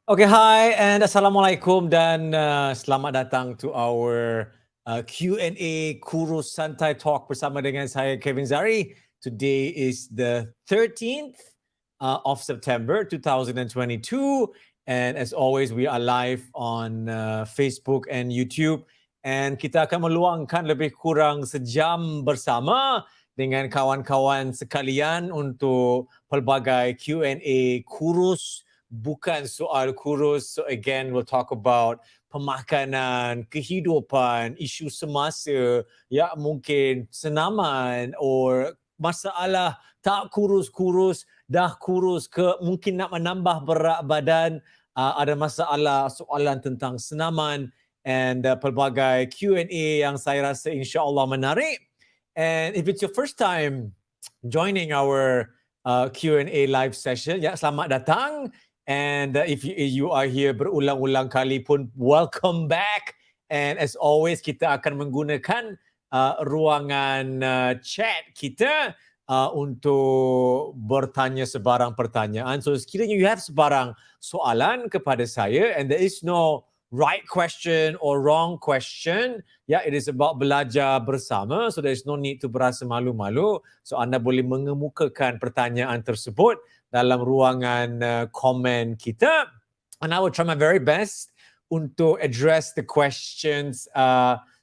Okay, hi and Assalamualaikum dan selamat datang to our Q&A Kurus Santai Talk bersama dengan saya Kevin Zahri. Today is the 13th of September 2022 and as always we are live on Facebook and YouTube and kita akan meluangkan lebih kurang sejam bersama dengan kawan-kawan sekalian untuk pelbagai Q&A kurus bukan soal kurus. So again, we'll talk about pemakanan, kehidupan, isu semasa, ya mungkin senaman or masalah tak kurus-kurus, dah kurus ke mungkin nak menambah berat badan, ada masalah soalan tentang senaman and pelbagai Q&A yang saya rasa insya-Allah menarik. And if it's your first time joining our Q&A live session, ya selamat datang. And if you are here berulang-ulang kali pun, welcome back. And as always, kita akan menggunakan ruangan chat kita untuk bertanya sebarang pertanyaan. So sekiranya you have sebarang soalan kepada saya, and there is no right question or wrong question. Yeah, it is about belajar bersama. So there is no need to berasa malu-malu. So anda boleh mengemukakan pertanyaan tersebut dalam ruangan komen kita. And I will try my very best untuk address the questions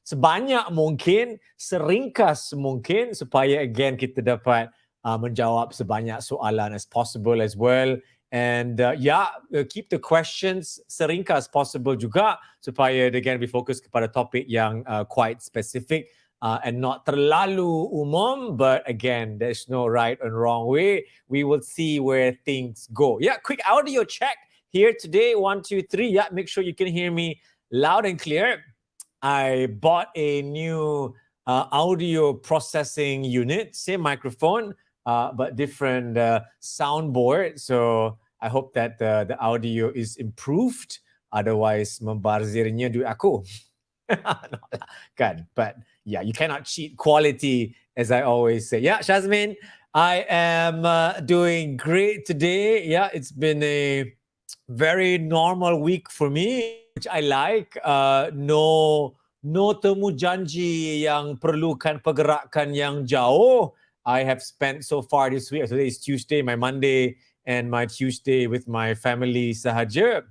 sebanyak mungkin, seringkas mungkin supaya again kita dapat menjawab sebanyak soalan as possible as well. And keep the questions seringkas possible juga supaya again we focus kepada topik yang quite specific. And not terlalu umum, but again, there's no right and wrong way. We will see where things go. Yeah, quick audio check here today. 1, 2, 3. Yeah, make sure you can hear me loud and clear. I bought a new audio processing unit, same microphone, but different soundboard. So I hope that the audio is improved. Otherwise, membarzirnya duit aku. Kan, but yeah, you cannot cheat quality, as I always say. Yeah, Shazmin, I am doing great today. Yeah, it's been a very normal week for me, which I like. No temu janji yang perlukan pergerakan yang jauh. I have spent so far this week, today is Tuesday, my Monday and my Tuesday with my family sahaja.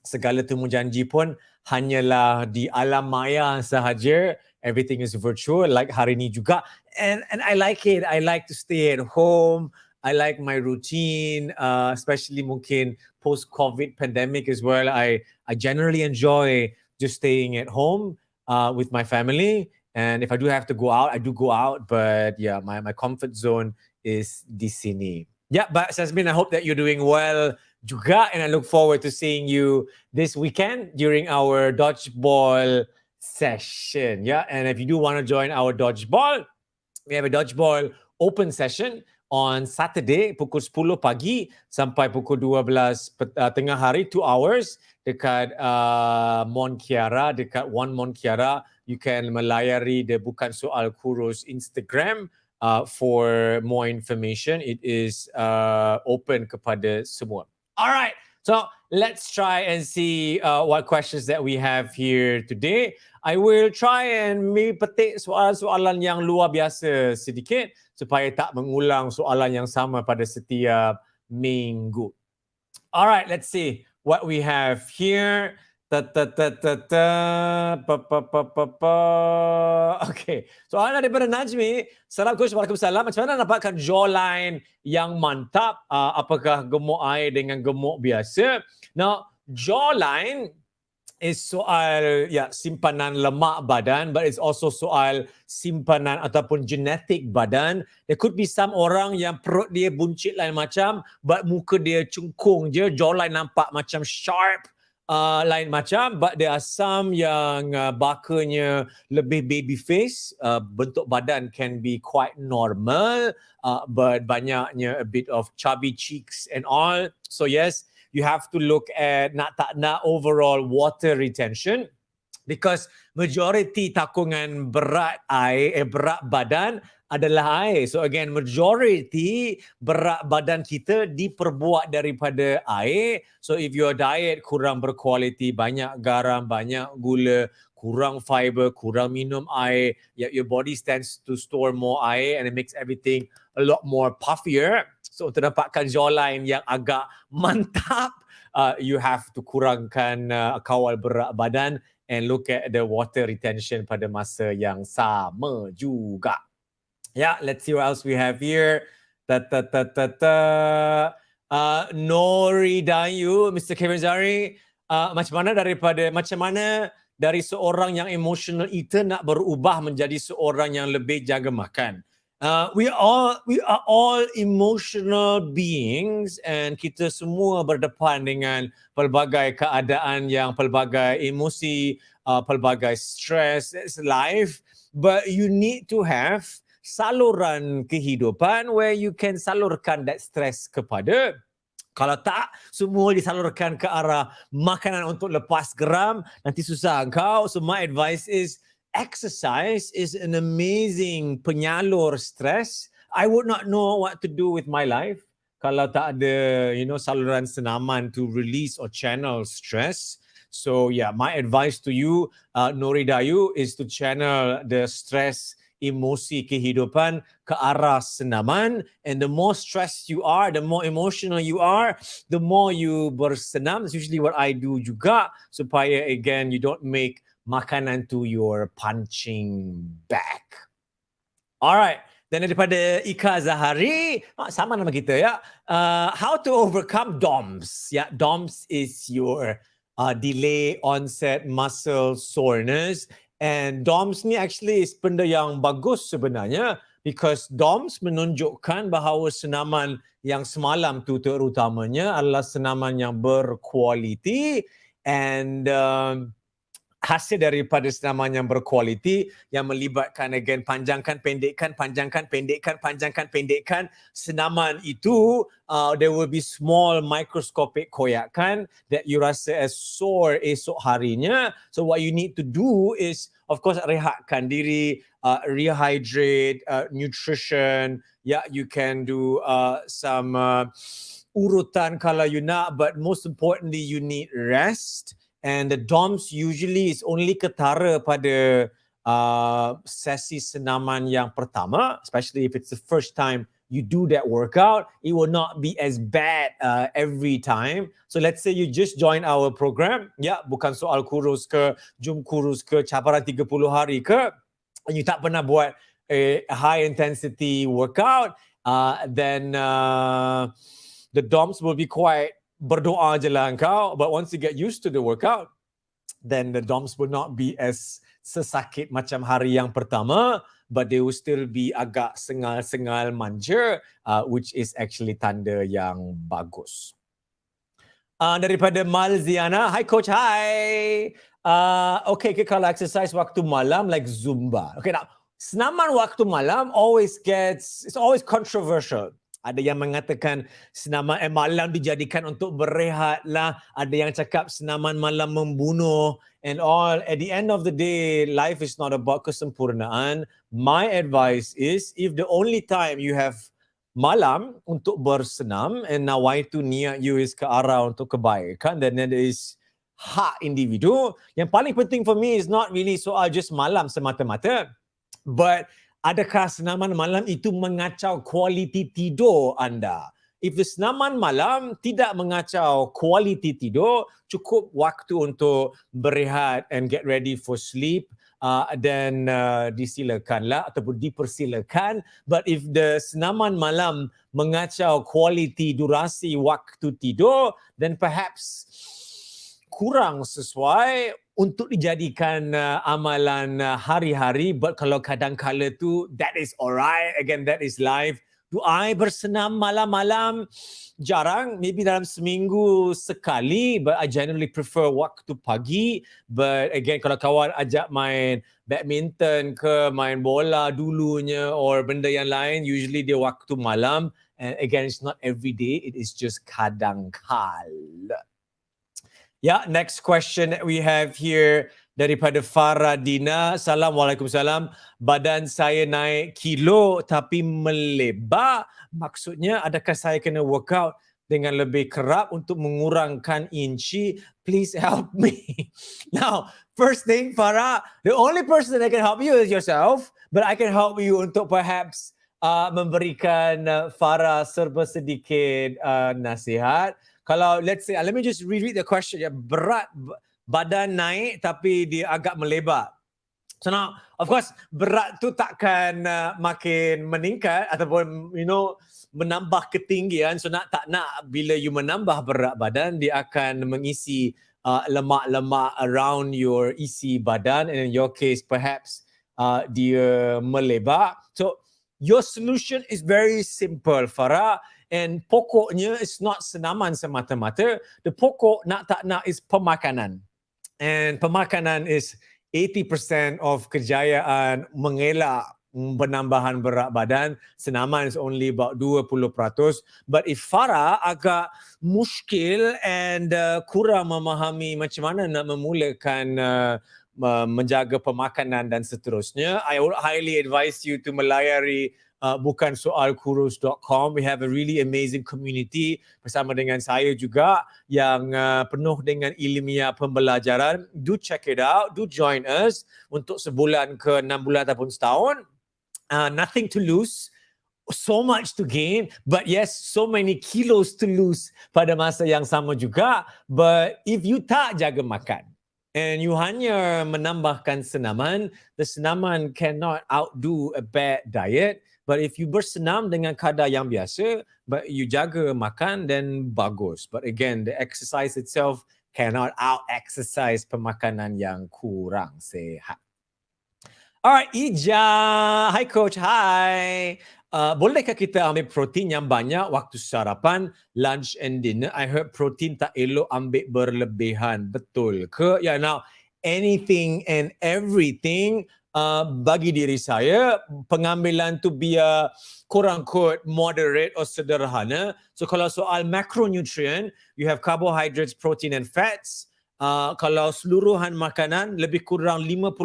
Segala temu janji pun hanyalah di alam maya sahaja. Everything is virtual like hari ni juga. And I like it. I like to stay at home. I like my routine, especially mungkin post-COVID pandemic as well. I generally enjoy just staying at home with my family. And if I do have to go out, I do go out. But yeah, my comfort zone is di sini. Yeah, but Sasmin, I hope that you're doing well juga, and I look forward to seeing you this weekend during our dodgeball session. Yeah, and if you do want to join our dodgeball, we have a dodgeball open session on Saturday pukul 10 pagi sampai pukul 12 tengah hari, 2 hours dekat Mon Kiara, dekat One Mon Kiara. You can melayari the Bukan Soal Kurus Instagram for more information. It is open kepada semua. All right, so let's try and see what questions that we have here today. I will try and maybe petik soalan-soalan yang luar biasa sedikit supaya tak mengulang soalan yang sama pada setiap minggu. All right, let's see what we have here. Okay, soalan daripada Najmi. Assalamualaikum, Waalaikumsalam. Macam mana dapatkan jawline yang mantap? Apakah gemuk air dengan gemuk biasa? Now, jawline is soal simpanan lemak badan, but it's also soal simpanan ataupun genetik badan. There could be some orang yang perut dia buncit lain macam, but muka dia cungkung je, jawline nampak macam sharp. Lain macam, but there are some yang bakanya lebih baby face, bentuk badan can be quite normal, but banyaknya a bit of chubby cheeks and all. So yes, you have to look at nak overall water retention. Because majority takungan berat air, berat badan adalah air. So again, majority berat badan kita diperbuat daripada air. So if your diet kurang berkualiti, banyak garam, banyak gula, kurang fiber, kurang minum air, your body tends to store more air and it makes everything a lot more puffier. So untuk dapatkan jawline yang agak mantap, you have to kurangkan kawal berat badan and look at the water retention pada masa yang sama juga. Yeah, let's see what else we have here. Nori Dayu, Mr. Kevin Zahri, macam mana dari seorang yang emotional eater nak berubah menjadi seorang yang lebih jaga makan? We are all emotional beings and kita semua berdepan dengan pelbagai keadaan yang pelbagai emosi, pelbagai stress. It's life, but you need to have saluran kehidupan where you can salurkan that stress kepada. Kalau tak, semua disalurkan ke arah makanan untuk lepas geram, nanti susah engkau. So my advice is, exercise is an amazing penyalur stress. I would not know what to do with my life kalau tak ada, saluran senaman to release or channel stress. So yeah, my advice to you, Nori Dayu, is to channel the stress, emosi kehidupan ke arah senaman. And the more stressed you are, the more emotional you are, the more you bersenam. That's usually what I do juga, supaya again you don't make makanan to your punching bag. Alright, dan daripada Ika Zahari, sama nama kita ya. How to overcome DOMS. Yeah, DOMS is your delay onset muscle soreness. And DOMS ni actually is benda yang bagus sebenarnya, because DOMS menunjukkan bahawa senaman yang semalam tu terutamanya adalah senaman yang berkualiti, and hasil daripada senaman yang berkualiti yang melibatkan again panjangkan, pendekkan, panjangkan, pendekkan, panjangkan, pendekkan senaman itu, there will be small microscopic koyakan that you rasa as sore esok harinya. So what you need to do is, of course, rehatkan diri, rehydrate, nutrition. Yeah, you can do some urutan kalau you nak, but most importantly, you need rest. And the DOMS usually is only ketara pada sesi senaman yang pertama, especially if it's the first time you do that workout. It will not be as bad every time. So let's say you just join our program, bukan soal kurus ke, jum kurus ke, cabaran 30 hari ke, and you tak pernah buat a high intensity workout, then the DOMS will be quite berdoa je lah engkau. But once you get used to the workout, then the DOMS will not be as sesakit macam hari yang pertama, but they will still be agak sengal-sengal manja, which is actually tanda yang bagus. Daripada Malziana, hi coach, hi. Okay, kalau exercise waktu malam like Zumba. Okay, now senaman waktu malam it's always controversial. Ada yang mengatakan senaman malam dijadikan untuk berehat lah. Ada yang cakap senaman malam membunuh and all. At the end of the day, life is not about kesempurnaan. My advice is, if the only time you have malam untuk bersenam and nawaitu niat you is ke arah untuk kebaikan, then that is hak individu. Yang paling penting for me is not really soal just malam semata-mata, but adakah senaman malam itu mengacau kualiti tidur anda? If the senaman malam tidak mengacau kualiti tidur, cukup waktu untuk berehat and get ready for sleep, then disilakanlah ataupun dipersilakan. But if the senaman malam mengacau kualiti durasi waktu tidur, then perhaps kurang sesuai untuk dijadikan amalan hari-hari. But kalau kadang-kala tu, that is alright. Again, that is life. Do I bersenam malam-malam? Jarang, maybe dalam seminggu sekali, but I generally prefer waktu pagi. But again, kalau kawan ajak main badminton ke, main bola dulunya or benda yang lain, usually dia waktu malam. And again, it's not every day, it is just kadang-kala. Yeah, next question that we have here daripada Farah Dina. Salam, Waalaikumsalam. Badan saya naik kilo tapi melebar. Maksudnya adakah saya kena workout dengan lebih kerap untuk mengurangkan inci? Please help me. Now, first thing, Farah, the only person that can help you is yourself, but I can help you untuk perhaps memberikan Farah serba sedikit nasihat. Kalau let's say, let me just reread the question. Berat badan naik tapi dia agak melebar. So now, of course, berat tu takkan makin meningkat ataupun menambah ketinggian. So tak nak bila you menambah berat badan, dia akan mengisi lemak-lemak around your isi badan, and in your case perhaps dia melebar. So your solution is very simple, Farah, and pokoknya it's not senaman semata-mata. The pokok nak tak nak is pemakanan. And pemakanan is 80% of kejayaan mengelak penambahan berat badan. Senaman is only about 20%. But if Farah agak muskil and kurang memahami macam mana nak memulakan menjaga pemakanan dan seterusnya, I would highly advise you to melayari bukansoalkurus.com. We have a really amazing community bersama dengan saya juga yang penuh dengan ilmiah pembelajaran. Do check it out. Do join us untuk sebulan ke 6 bulan ataupun setahun. Nothing to lose. So much to gain, but yes, so many kilos to lose pada masa yang sama juga. But if you tak jaga makan and you hanya menambahkan senaman, the senaman cannot outdo a bad diet. But if you bersenam dengan kadar yang biasa, but you jaga makan, then bagus. But again, the exercise itself cannot out-exercise pemakanan yang kurang sehat. Alright, Ija. Hi Coach, hi. Bolehkah kita ambil protein yang banyak waktu sarapan, lunch and dinner? I heard protein tak elok ambil berlebihan. Betul ke? Yeah, now anything and everything bagi diri saya, pengambilan tu biar kurang-kurang moderate atau sederhana. So kalau soal macronutrient, you have carbohydrates, protein and fats. Kalau seluruhan makanan, lebih kurang 50%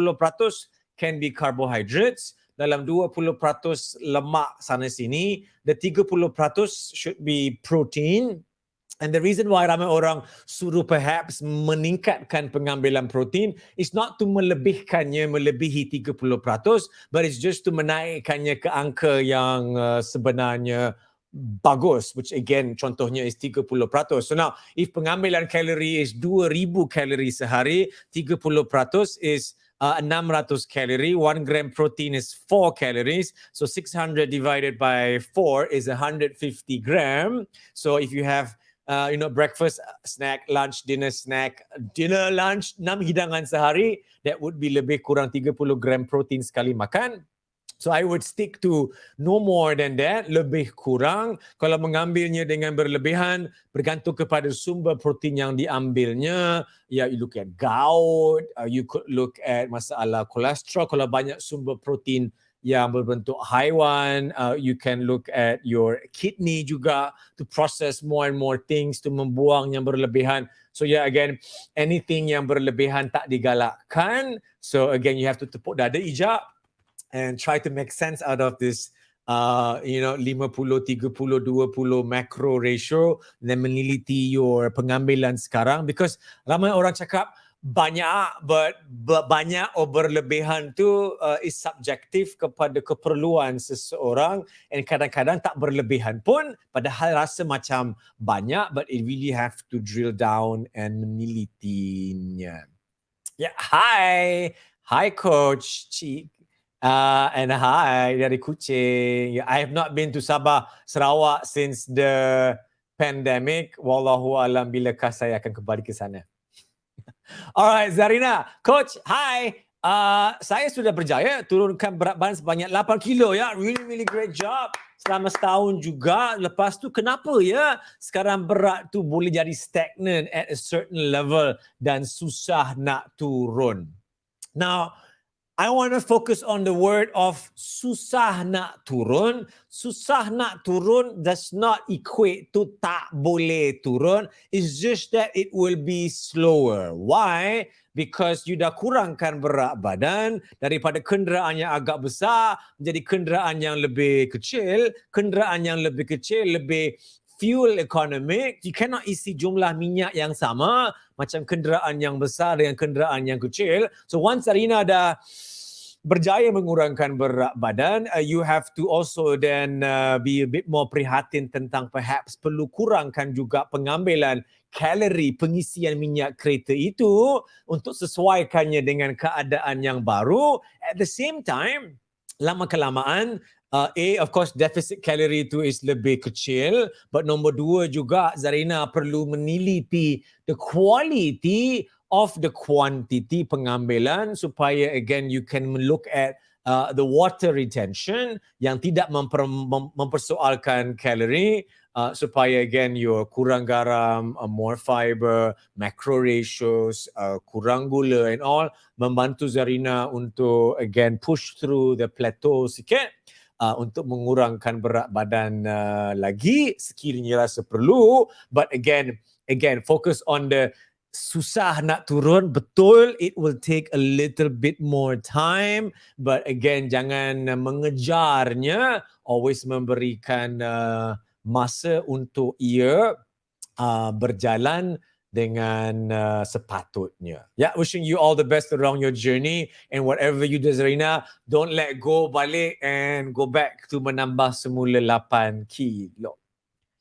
can be carbohydrates. Dalam 20% lemak sana sini, the 30% should be protein. And the reason why ramai orang suruh perhaps meningkatkan pengambilan protein is not to melebihkannya melebihi 30%, but it's just to menaikkannya ke angka yang sebenarnya bagus, which again contohnya is 30%. So now, if pengambilan kalori is 2,000 kalori sehari, 30% is 600 kalori. 1 gram protein is 4 calories. So 600 divided by 4 is 150 gram. So if you have breakfast, snack, lunch, dinner, snack, dinner, lunch, 6 hidangan sehari, that would be lebih kurang 30 gram protein sekali makan. So I would stick to no more than that, lebih kurang. Kalau mengambilnya dengan berlebihan, bergantung kepada sumber protein yang diambilnya. Ya, you look at gout, you could look at masalah kolesterol. Kalau banyak sumber protein yang berbentuk haiwan, you can look at your kidney juga to process more and more things, to membuang yang berlebihan. So yeah, again, anything yang berlebihan tak digalakkan. So again, you have to tepuk dada Ija and try to make sense out of this 50, 30, 20 macro ratio, dan meneliti your pengambilan sekarang, because ramai orang cakap banyak, but banyak atau berlebihan tu is subjektif kepada keperluan seseorang, and kadang-kadang tak berlebihan pun padahal rasa macam banyak, but it really have to drill down and menelitinya. Yeah, hi Coach Cik. And hi dari Kuching. I have not been to Sabah, Sarawak since the pandemic. Wallahu alam bilakah saya akan kembali ke sana. Alright, Zarina. Coach, hi. Saya sudah berjaya turunkan berat badan sebanyak 8 kilo ya. Really great job. Selama setahun juga. Lepas tu kenapa ya sekarang berat tu boleh jadi stagnant at a certain level dan susah nak turun? Now, I want to focus on the word of susah nak turun. Susah nak turun does not equate to tak boleh turun. It's just that it will be slower. Why? Because you dah kurangkan berat badan daripada kenderaan yang agak besar menjadi kenderaan yang lebih kecil. Kenderaan yang lebih kecil lebih fuel economic. You cannot isi jumlah minyak yang sama macam kenderaan yang besar dengan kenderaan yang kecil. So once Zarina dah berjaya mengurangkan berat badan, you have to also then be a bit more prihatin tentang perhaps perlu kurangkan juga pengambilan kalori pengisian minyak kereta itu untuk sesuaikannya dengan keadaan yang baru. At the same time, lama-kelamaan, of course, deficit kalori itu is lebih kecil. But nombor dua juga, Zarina perlu meneliti the quality of the quantity pengambilan supaya again you can look at the water retention yang tidak mempersoalkan kalori supaya again you're kurang garam, more fiber, macro ratios, kurang gula and all, membantu Zarina untuk again push through the plateau sikit untuk mengurangkan berat badan lagi sekiranya rasa perlu. But again focus on the susah nak turun, betul, it will take a little bit more time, but again jangan mengejarnya, always memberikan masa untuk ia berjalan dengan sepatutnya. Yeah, wishing you all the best around your journey, and whatever you do, Zarina, don't let go balik and go back to menambah semula 8 kilo.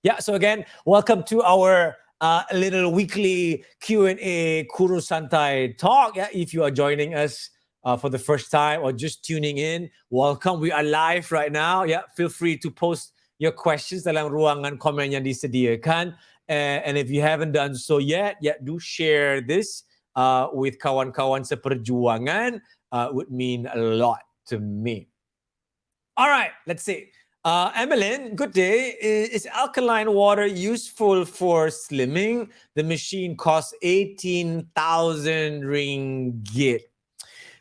Yeah, so again, welcome to our little weekly Q&A Kurus Santai talk. Yeah, if you are joining us for the first time or just tuning in, welcome. We are live right now. Yeah, feel free to post your questions dalam ruangan komen yang disediakan. And if you haven't done so yet, do share this with kawan-kawan seperjuangan. Would mean a lot to me. All right, let's see. Emmeline, good day. Is alkaline water useful for slimming? The machine costs 18,000 ringgit.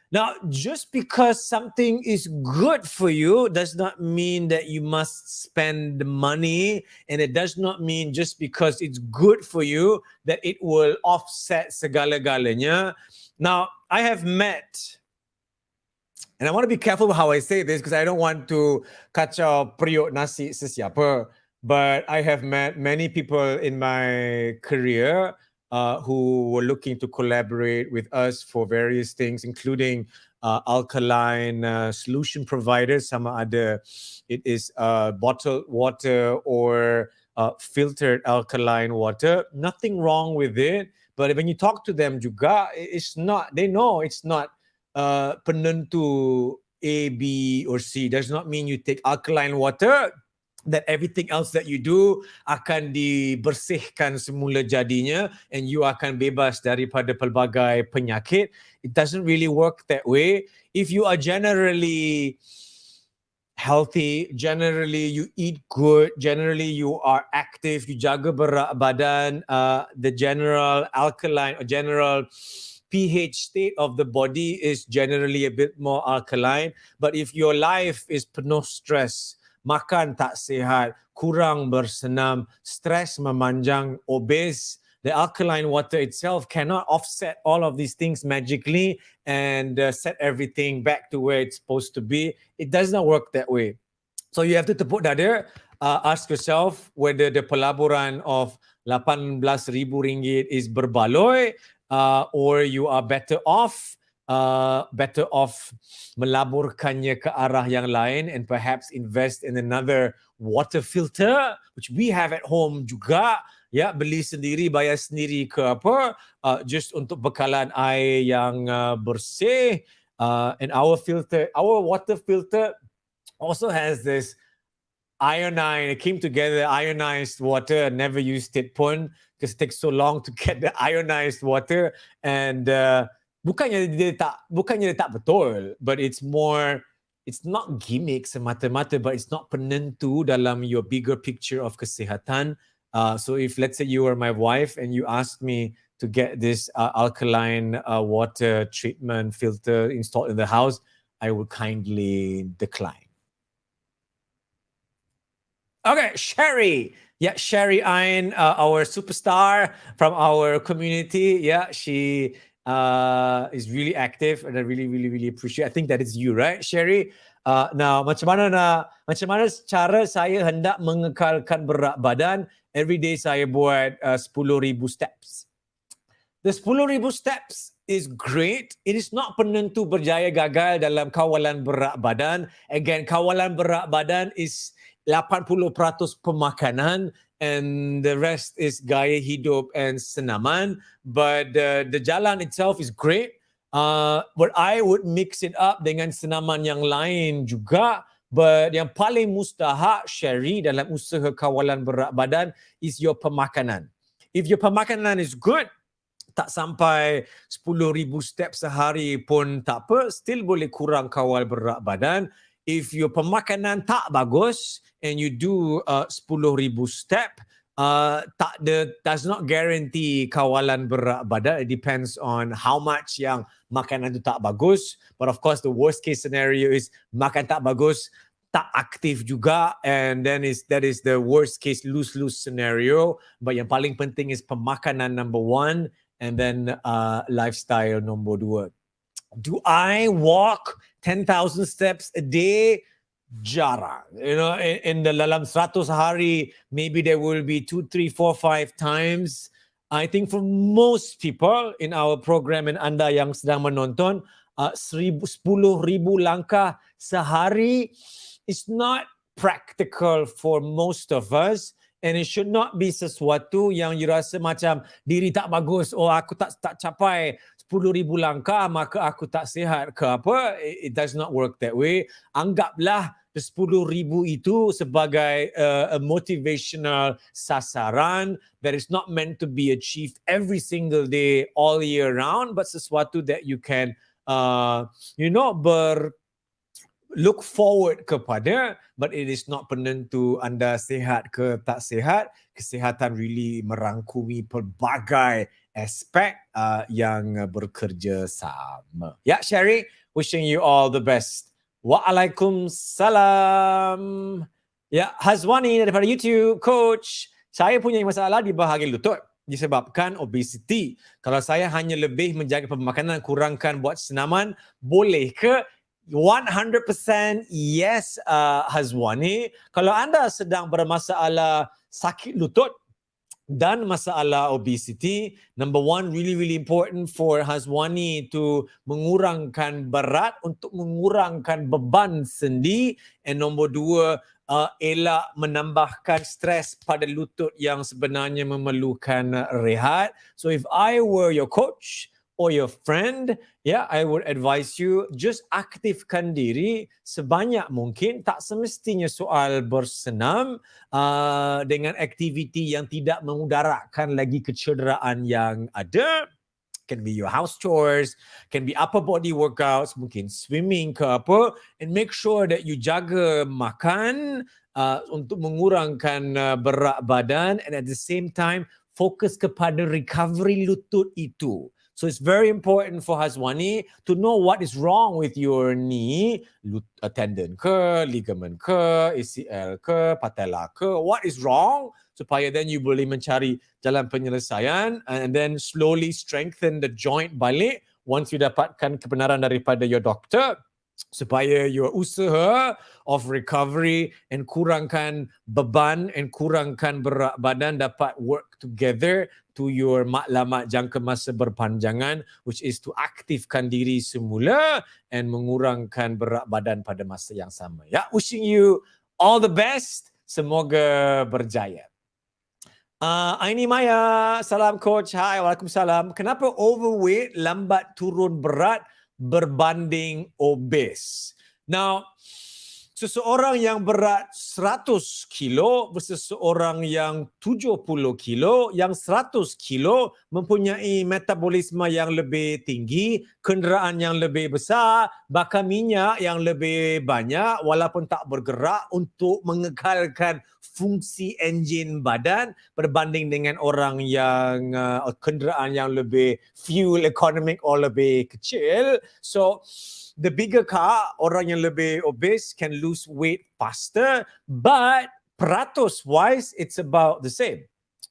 Now, just because something is good for you does not mean that you must spend money, and it does not mean just because it's good for you that it will offset segala-galanya. Now, I have met, and I want to be careful how I say this because I don't want to kacau periuk nasi sesiapa. But I have met many people in my career who were looking to collaborate with us for various things, including alkaline solution providers. Sama ada it is bottled water or filtered alkaline water. Nothing wrong with it. But when you talk to them juga, it's not, they know it's not penentu A, B, or C. Does not mean you take alkaline water that everything else that you do akan dibersihkan semula jadinya and you akan bebas daripada pelbagai penyakit. It doesn't really work that way. If you are generally healthy, generally you eat good, generally you are active, you jaga berat badan, the general alkaline or general pH state of the body is generally a bit more alkaline. But if your life is penuh stress, makan tak sihat, kurang bersenam, stress memanjang, obese, the alkaline water itself cannot offset all of these things magically and set everything back to where it's supposed to be. It does not work that way. So you have to tepuk dada, ask yourself whether the pelaburan of 18,000 ringgit is berbaloi, or you are better off melaburkannya ke arah yang lain and perhaps invest in another water filter, which we have at home juga. Ya, beli sendiri, bayar sendiri ke apa, just untuk bekalan air yang bersih. And our water filter also has this iodine. It came together, ionized water. I never used it pun because it takes so long to get the ionized water. And bukannya dia tak betul, but it's not gimmick semata-mata, but it's not penentu dalam your bigger picture of kesihatan. So if let's say you are my wife and you ask me to get this alkaline water treatment filter installed in the house, I will kindly decline. Okay, Sherry. Yeah, Sherry Ayn, our superstar from our community. Yeah, she is really active, and I really appreciate. I think that is you, right, Sherry? Now, macam mana cara saya hendak mengekalkan berat badan? Every day saya buat 10,000 steps. The 10,000 steps is great. It is not penentu berjaya gagal dalam kawalan berat badan. Again, kawalan berat badan is 80% pemakanan and the rest is gaya hidup and senaman. But the jalan itself is great. But I would mix it up dengan senaman yang lain juga. But yang paling mustahak, Sherry, dalam usaha kawalan berat badan is your pemakanan. If your pemakanan is good, tak sampai 10,000 step sehari pun tak apa, still boleh kurang kawal berat badan. If your pemakanan tak bagus and you do 10,000 step, does not guarantee kawalan berat badan. It depends on how much yang makanan tu tak bagus. But of course, the worst case scenario is makan tak bagus, tak aktif juga, and then that is the worst case lose-lose scenario. But yang paling penting is pemakanan number one, and then lifestyle nombor 2. Do I walk 10,000 steps a day? Jarang. You know, in the dalam 100 hari, maybe there will be 2, 3, 4, 5 times. I think for most people in our program and anda yang sedang menonton, 10,000 langkah sehari is not practical for most of us. And it should not be sesuatu yang you rasa macam diri tak bagus. Oh, aku tak capai 10,000 langkah, maka aku tak sihat ke apa. It does not work that way. Anggaplah 10,000 itu sebagai a motivational sasaran that is not meant to be achieved every single day, all year round, but sesuatu that you can, look forward kepada, but it is not penentu anda sihat ke tak sihat. Kesihatan really merangkumi pelbagai aspek yang bekerja sama. Ya, Sherry, wishing you all the best. Waalaikumsalam. Ya, Hazwani daripada YouTube, Coach. Saya punya masalah di bahagian lutut disebabkan obesity. Kalau saya hanya lebih menjaga pemakanan, kurangkan buat senaman, boleh ke? 100% yes, Hazwani. Kalau anda sedang bermasalah sakit lutut dan masalah obesity, number one, really important for Hazwani to mengurangkan berat untuk mengurangkan beban sendi. And number 2, elak menambahkan stres pada lutut yang sebenarnya memerlukan rehat. So if I were your coach or your friend, I would advise you just aktifkan diri sebanyak mungkin. Tak semestinya soal bersenam dengan aktiviti yang tidak memudaratkan lagi kecederaan yang ada. Can be your house chores, can be upper body workouts, mungkin swimming ke apa, and make sure that you jaga makan untuk mengurangkan berat badan, and at the same time fokus kepada recovery lutut itu. So it's very important for Hazwani to know what is wrong with your knee, tendon ke, ligament ke, ACL ke, patella ke, what is wrong, supaya then you boleh mencari jalan penyelesaian and then slowly strengthen the joint balik once you dapatkan kebenaran daripada your doctor, supaya your usaha of recovery and kurangkan beban and kurangkan berat badan dapat work together to your matlamat jangka masa berpanjangan, which is to aktifkan diri semula and mengurangkan berat badan pada masa yang sama. Ya, wishing you all the best. Semoga berjaya. Aini Maya, salam coach. Hai, waalaikumsalam. Kenapa overweight lambat turun berat berbanding obese? Now, seseorang yang berat 100 kilo versus seorang yang 70 kilo, yang 100 kilo mempunyai metabolisme yang lebih tinggi, kenderaan yang lebih besar, bakar minyak yang lebih banyak walaupun tak bergerak untuk mengekalkan fungsi enjin badan berbanding dengan orang yang kenderaan yang lebih fuel economic or lebih kecil. So the bigger car, orang yang lebih obese can lose weight faster, but peratus wise, it's about the same.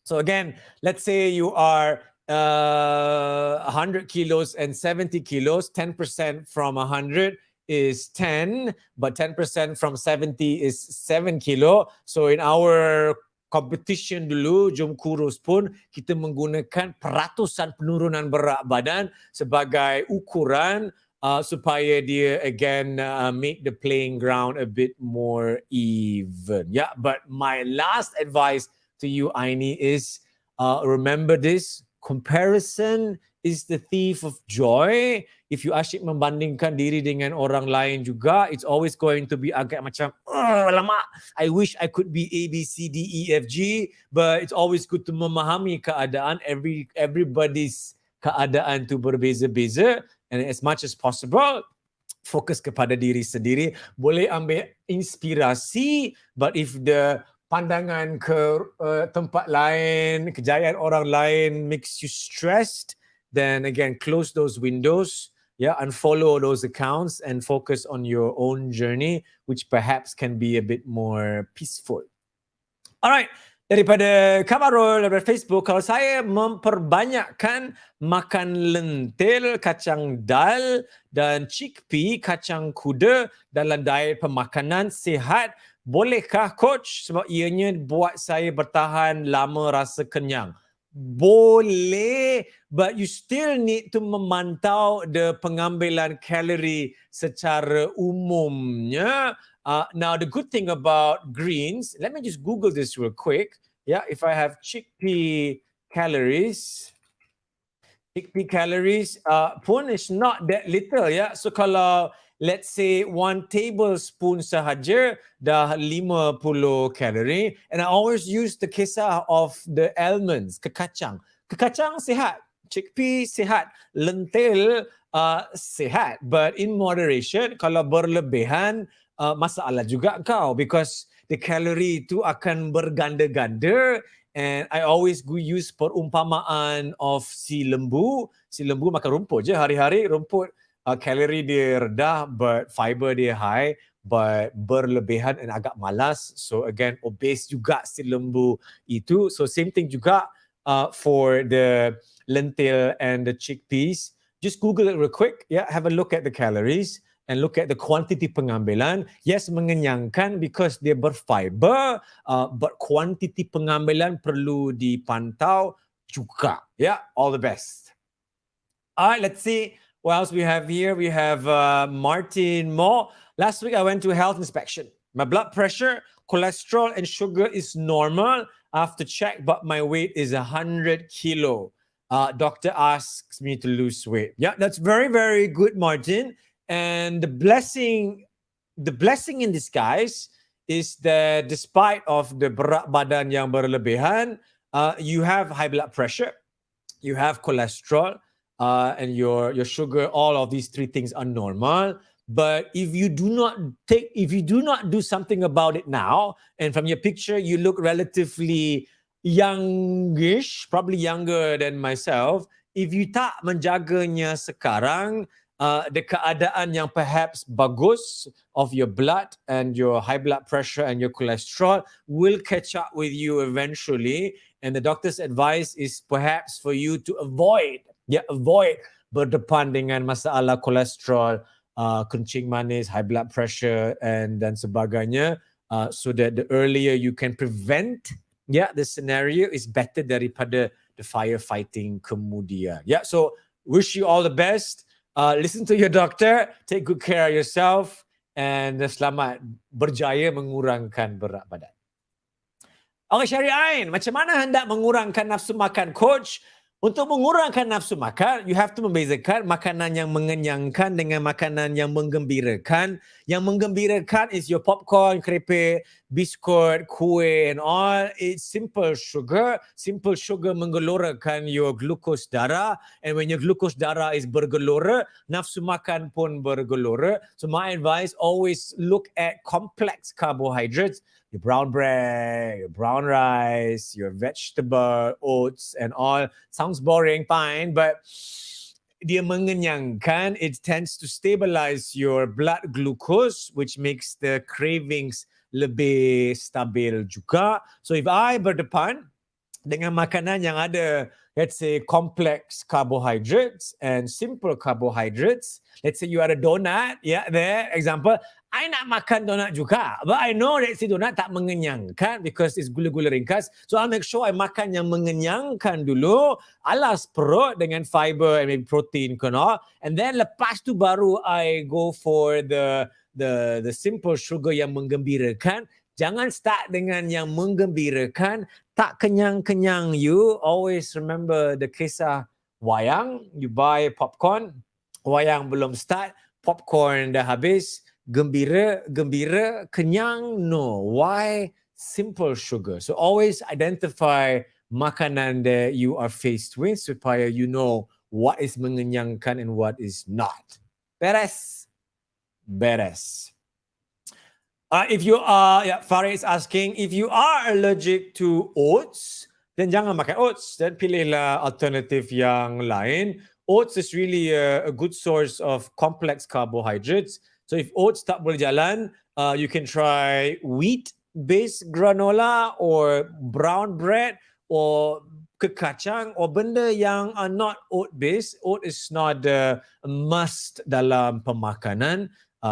So again, let's say you are 100 kilos and 70 kilos, 10% from 100 is 10, but 10% from 70 is 7 kilo. So in our competition dulu, Jom Kurus pun, kita menggunakan peratusan penurunan berat badan sebagai ukuran supaya dia again make the playing ground a bit more even. Yeah, but my last advice to you, Aini, is remember this: comparison is the thief of joy. If you asyik membandingkan diri dengan orang lain juga, it's always going to be agak macam, lama, I wish I could be A, B, C, D, E, F, G, but it's always good to memahami keadaan. Everybody's keadaan tu berbeza-beza, and as much as possible, fokus kepada diri sendiri. Boleh ambil inspirasi, but if the pandangan ke tempat lain, kejayaan orang lain makes you stressed, then again, close those windows, unfollow those accounts and focus on your own journey, which perhaps can be a bit more peaceful. Alright, daripada Kamarul, daripada Facebook, kalau saya memperbanyakkan makan lentil, kacang dal dan chickpea, kacang kuda dalam diet pemakanan sihat, bolehkah coach? Sebab ianya buat saya bertahan lama rasa kenyang. Boleh, but you still need to memantau the pengambilan kalori secara umumnya. Now, the good thing about greens, let me just Google this real quick. Yeah, if I have chickpea calories pun is not that little. Yeah, so kalau let's say 1 tablespoon sahaja dah 50 kalori, and I always use the kisah of the almonds, kekacang sihat, chickpea sihat, lentil sihat, but in moderation. Kalau berlebihan masalah juga kau, because the calorie itu akan berganda-ganda. And I always use perumpamaan of si lembu. Si lembu makan rumput je hari-hari. Rumput kalori dia rendah, but fiber dia high, but berlebihan and agak malas. So again, obese juga si lembu itu. So same thing juga for the lentil and the chickpeas. Just Google it real quick. Yeah, have a look at the calories and look at the quantity pengambilan. Yes, mengenyangkan because dia berfiber, but quantity pengambilan perlu dipantau juga. Yeah, all the best. All right, let's see what else we have here. We have Martin Mo. Last week I went to a health inspection. My blood pressure, cholesterol and sugar is normal after check, but my weight is 100 kilo. Doctor asks me to lose weight. Yeah, that's very, very good, Martin. And the blessing in disguise is that despite of the berat badan yang berlebihan, you have high blood pressure, you have cholesterol, and your sugar. All of these 3 things are normal. But if you do not do something about it now, and from your picture you look relatively youngish, probably younger than myself, if you tak menjaganya sekarang, the keadaan yang perhaps bagus of your blood and your high blood pressure and your cholesterol will catch up with you eventually. And the doctor's advice is perhaps for you to avoid berdepan dengan masalah kolesterol, kencing manis, high blood pressure and dan sebagainya, so that the earlier you can prevent the scenario is better daripada the firefighting kemudian. So wish you all the best. Listen to your doctor, take good care of yourself, and selamat berjaya mengurangkan berat badan. Okay, Syariain, macam mana hendak mengurangkan nafsu makan, coach? Untuk mengurangkan nafsu makan, you have to membezakan makanan yang mengenyangkan dengan makanan yang menggembirakan. Yang menggembirakan is your popcorn, keripik, biskut, kuih and all. It's simple sugar. Simple sugar menggelorakan your glucose darah. And when your glucose darah is bergelora, nafsu makan pun bergelora. So my advice, always look at complex carbohydrates. Your brown bread, your brown rice, your vegetable, oats and all. Sounds boring, fine, but dia mengenyangkan. It tends to stabilize your blood glucose, which makes the cravings lebih stabil juga. So if I berdepan dengan makanan yang ada, let's say, complex carbohydrates and simple carbohydrates. Let's say you are a donut, yeah, there, example. I nak makan donut juga, but I know that si donut tak mengenyangkan because it's gula-gula ringkas. So I'll make sure I makan yang mengenyangkan dulu, alas perut dengan fiber and maybe protein kena. And then lepas tu baru I go for the simple sugar yang menggembirakan. Jangan start dengan yang menggembirakan, tak kenyang-kenyang you. Always remember the kisah wayang. You buy popcorn, wayang belum start, popcorn dah habis, gembira, kenyang, no. Why? Simple sugar. So always identify makanan that you are faced with supaya you know what is mengenyangkan and what is not. Beres. If you are, Farid is asking, if you are allergic to oats, then jangan makan oats. Then pilihlah alternatif yang lain. Oats is really a good source of complex carbohydrates. So if oats tak boleh jalan, you can try wheat-based granola or brown bread or kekacang or benda yang are not oat-based. Oat is not a must dalam pemakanan.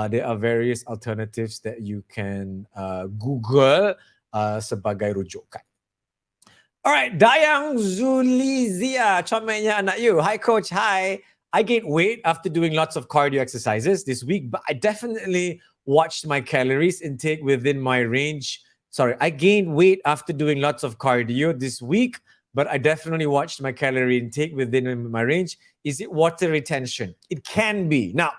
There are various alternatives that you can Google sebagai rujukan. Alright, Dayang Zulizia, comelnya anak you. Hi coach, hi. I gained weight after doing lots of cardio exercises this week, but I definitely watched my calories intake within my range. Sorry, I gained weight after doing lots of cardio this week, but I definitely watched my calorie intake within my range. Is it water retention? It can be. Now,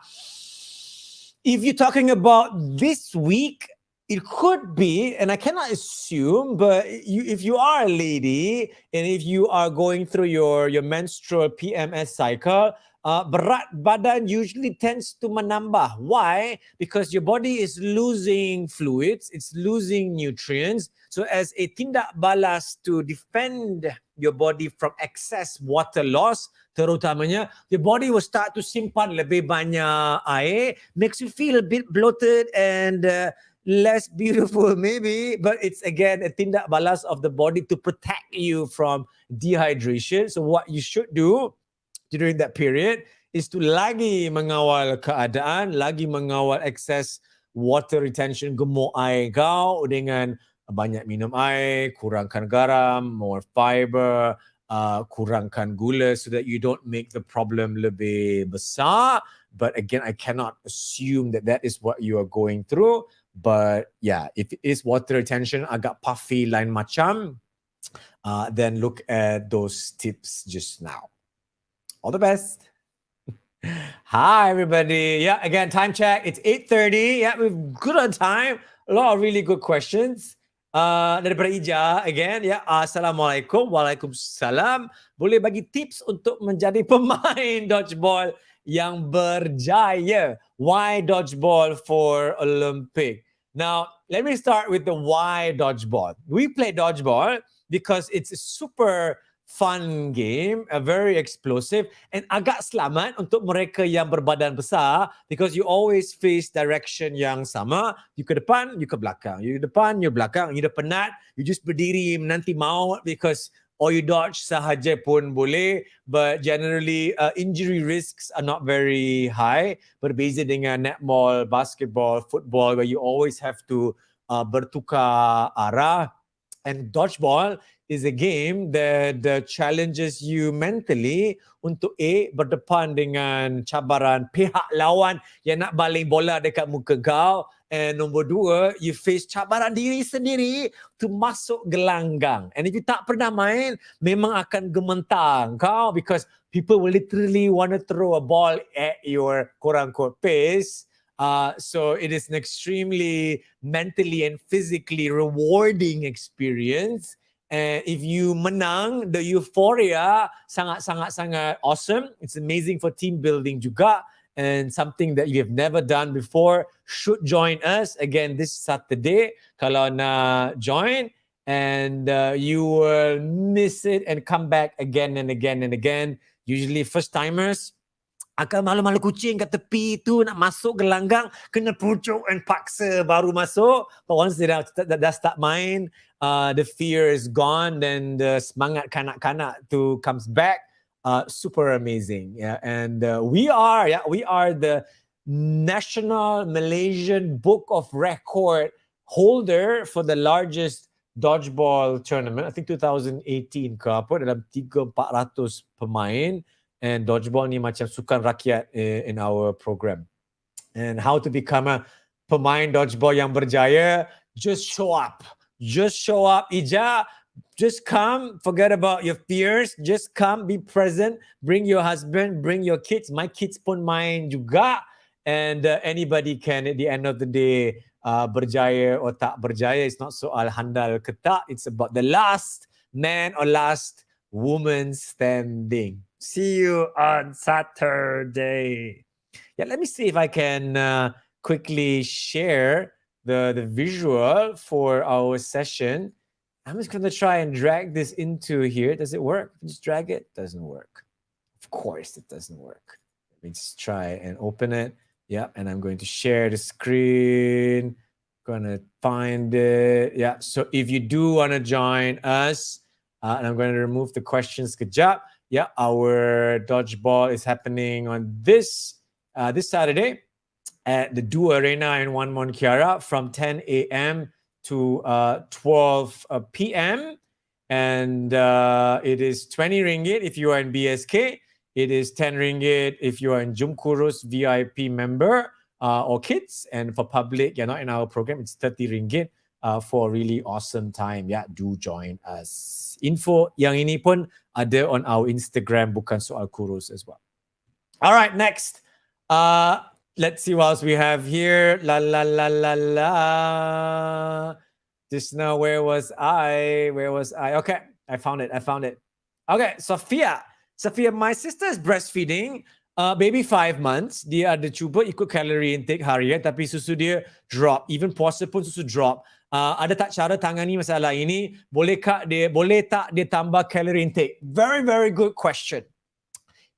if you're talking about this week, it could be, and I cannot assume, but if you are a lady and if you are going through your menstrual PMS cycle, berat badan usually tends to menambah. Why? Because your body is losing fluids, it's losing nutrients. So as a tindak balas to defend your body from excess water loss, terutamanya, your body will start to simpan lebih banyak air, makes you feel a bit bloated and less beautiful maybe, but it's again a tindak balas of the body to protect you from dehydration. So what you should do during that period is to lagi mengawal keadaan, lagi mengawal excess water retention, gemuk air kau dengan banyak minum air, kurangkan garam, more fiber, kurangkan gula so that you don't make the problem lebih besar. But again, I cannot assume that that is what you are going through. But yeah, if it is water retention, agak puffy lain macam, then look at those tips just now. All the best. Hi, everybody. Yeah, again, time check. It's 8:30. Yeah, we're good on time. A lot of really good questions. Daripada Ija, again, ya, Assalamualaikum, Waalaikumsalam. Boleh bagi tips untuk menjadi pemain dodgeball yang berjaya. Why dodgeball for Olympic? Now, let me start with the why dodgeball. We play dodgeball because it's a super fun game, very explosive, and agak selamat untuk mereka yang berbadan besar because you always face direction yang sama. You ke depan, you ke belakang. You depan, you belakang. You dah penat, you just berdiri menanti maut because or you dodge sahaja pun boleh, but generally injury risks are not very high. Berbeza dengan netball, basketball, football where you always have to bertukar arah. And dodgeball is a game that challenges you mentally untuk berdepan dengan cabaran pihak lawan yang nak baling bola dekat muka kau, And nombor dua, you face cabaran diri sendiri to masuk gelanggang. And if you tak pernah main, memang akan gementang kau, because people will literally want to throw a ball at your quote-unquote pace. So it is an extremely mentally and physically rewarding experience. And if you menang, the euphoria sangat awesome. It's amazing for team building juga, and something that you have never done before. Should join us again this Saturday kalau nak join, and you will miss it and come back again and again and again. Usually first timers akan malu-malu kucing kat tepi tu, nak masuk gelanggang kena pucuk and paksa baru masuk. But once they dah start main, the fear is gone, then the semangat kanak-kanak tu comes back. Super amazing. Yeah, and we are the National Malaysian Book of Record holder for the largest dodgeball tournament. I think 2018 ke apa, dalam 300-400 pemain. And dodgeball ni macam sukan rakyat in our program. And how to become a pemain dodgeball yang berjaya? Just show up. Just show up, Ija. Just come, forget about your fears. Just come, be present. Bring your husband, bring your kids. My kids pun main juga. And anybody can, at the end of the day, berjaya or tak berjaya. It's not soal handal ke tak. It's about the last man or last woman standing. See you on Saturday. Yeah, let me see if I can quickly share the visual for our session. I'm just going to try and drag this into here. Does it work? Just drag it. Doesn't work. Of course it doesn't work. Let me just try and open it. Yeah, and I'm going to share the screen. Gonna find it. Yeah, so if you do want to join us, and I'm going to remove the questions. Good job. Yeah, our dodgeball is happening on this Saturday at the Du Arena in One Mon Kiara from 10 a.m. to 12 p.m. And it is 20 ringgit if you are in BSK. It is 10 ringgit if you are in Kurus VIP member or kids. And for public, you're not in our program, it's 30 ringgit for a really awesome time. Yeah, do join us. Info yang ini pun ada on our Instagram, bukan soal kurus as well. All right, next. Let's see what else we have here. La la la la la. Just now, where was I? Okay, I found it. Okay, Sophia, my sister is breastfeeding. Baby 5 months. Dia ada cuba ikut calorie intake harian, tapi susu dia drop. Even puasa pun susu drop. Ada tak cara tangani masalah ini? Boleh tak dia tambah calorie intake? Very, very good question.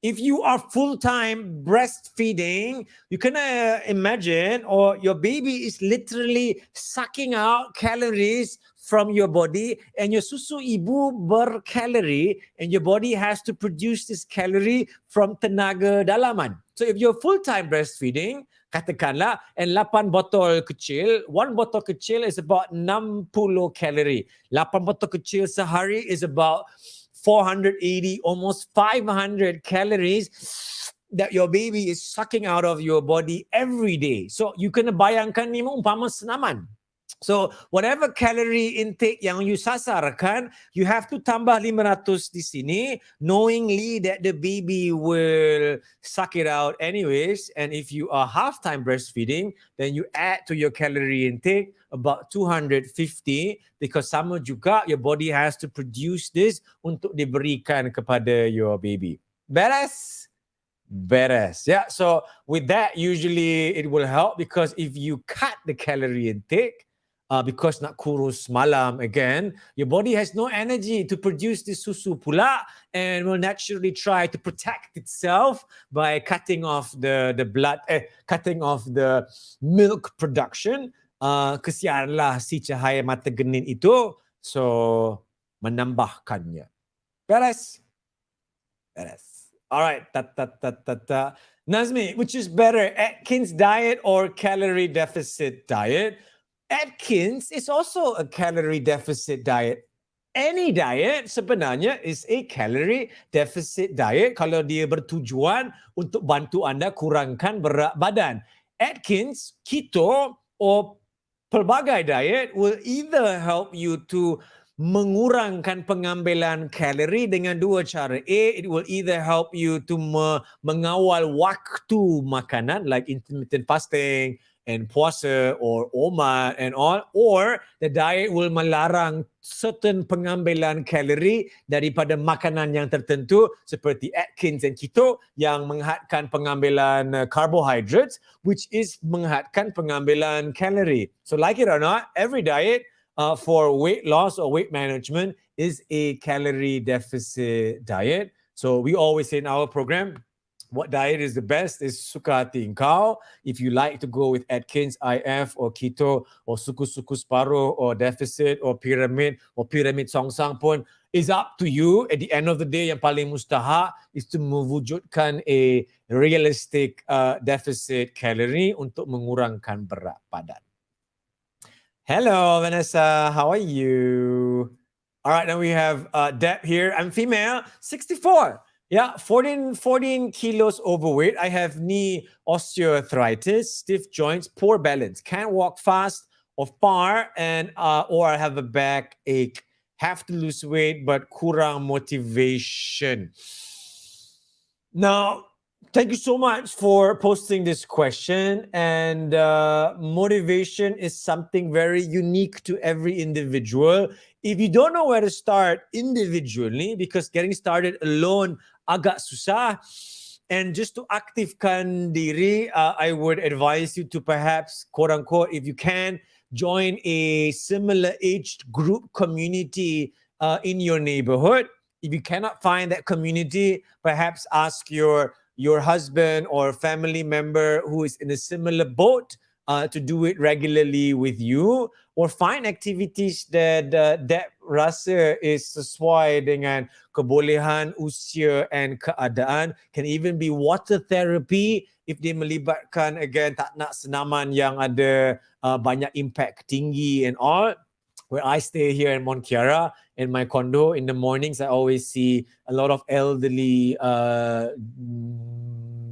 If you are full-time breastfeeding, you can imagine, or your baby is literally sucking out calories from your body, and your susu ibu berkalori, and your body has to produce this calorie from tenaga dalaman. So if you're full-time breastfeeding, katakanlah, and 8 botol kecil, 1 botol kecil is about 60 kalori. 8 botol kecil sehari is about 480, almost 500 calories that your baby is sucking out of your body every day. So you kena bayangkan ni umpama senaman. So whatever calorie intake yang you sasarkan, you have to tambah 500 di sini, knowingly that the baby will suck it out anyways. And if you are half-time breastfeeding, then you add to your calorie intake about 250, because sama juga your body has to produce this untuk diberikan kepada your baby. Beres? Yeah, so with that, usually it will help, because if you cut the calorie intake, because nak kurus malam again, your body has no energy to produce this susu pula, and will naturally try to protect itself by cutting off the blood, cutting off the milk production. Kesianlah si cahaya mata genin itu, so menambahkannya. Beres. All right. Nazmi, which is better, Atkins diet or calorie deficit diet? Atkins is also a calorie deficit diet. Any diet sebenarnya is a calorie deficit diet kalau dia bertujuan untuk bantu anda kurangkan berat badan. Atkins, keto, or pelbagai diet will either help you to mengurangkan pengambilan kalori dengan dua cara. A, it will either help you to mengawal waktu makanan like intermittent fasting and puasa or omat and all, or the diet will melarang certain pengambilan kalori daripada makanan yang tertentu seperti Atkins dan keto yang menghadkan pengambilan carbohydrates, which is menghadkan pengambilan kalori. So like it or not, every diet for weight loss or weight management is a calorie deficit diet. So we always say in our program, what diet is the best is suka hati engkau. If you like to go with Atkins, IF, or keto, or suku-suku separuh, or deficit, or pyramid songsang pun, is up to you. At the end of the day, yang paling mustahak is to mewujudkan a realistic deficit calorie untuk mengurangkan berat badan. Hello, Vanessa. How are you? All right, now we have Deb here. I'm female, 64. Yeah, 14 kilos overweight. I have knee osteoarthritis, stiff joints, poor balance. Can't walk fast or far, and or I have a back ache. Have to lose weight, but kurang motivation. Now, thank you so much for posting this question. And motivation is something very unique to every individual. If you don't know where to start individually, because getting started alone agak susah, and just to aktifkan diri, I would advise you to perhaps, quote unquote, if you can, join a similar aged group community in your neighborhood. If you cannot find that community, perhaps ask your husband or family member who is in a similar boat to do it regularly with you, or find activities that rasa is sesuai dengan kebolehan, usia and keadaan. Can even be water therapy if dia melibatkan, again, tak nak senaman yang ada banyak impact tinggi and all. Where I stay here in Mont Kiara, in my condo, in the mornings, I always see a lot of elderly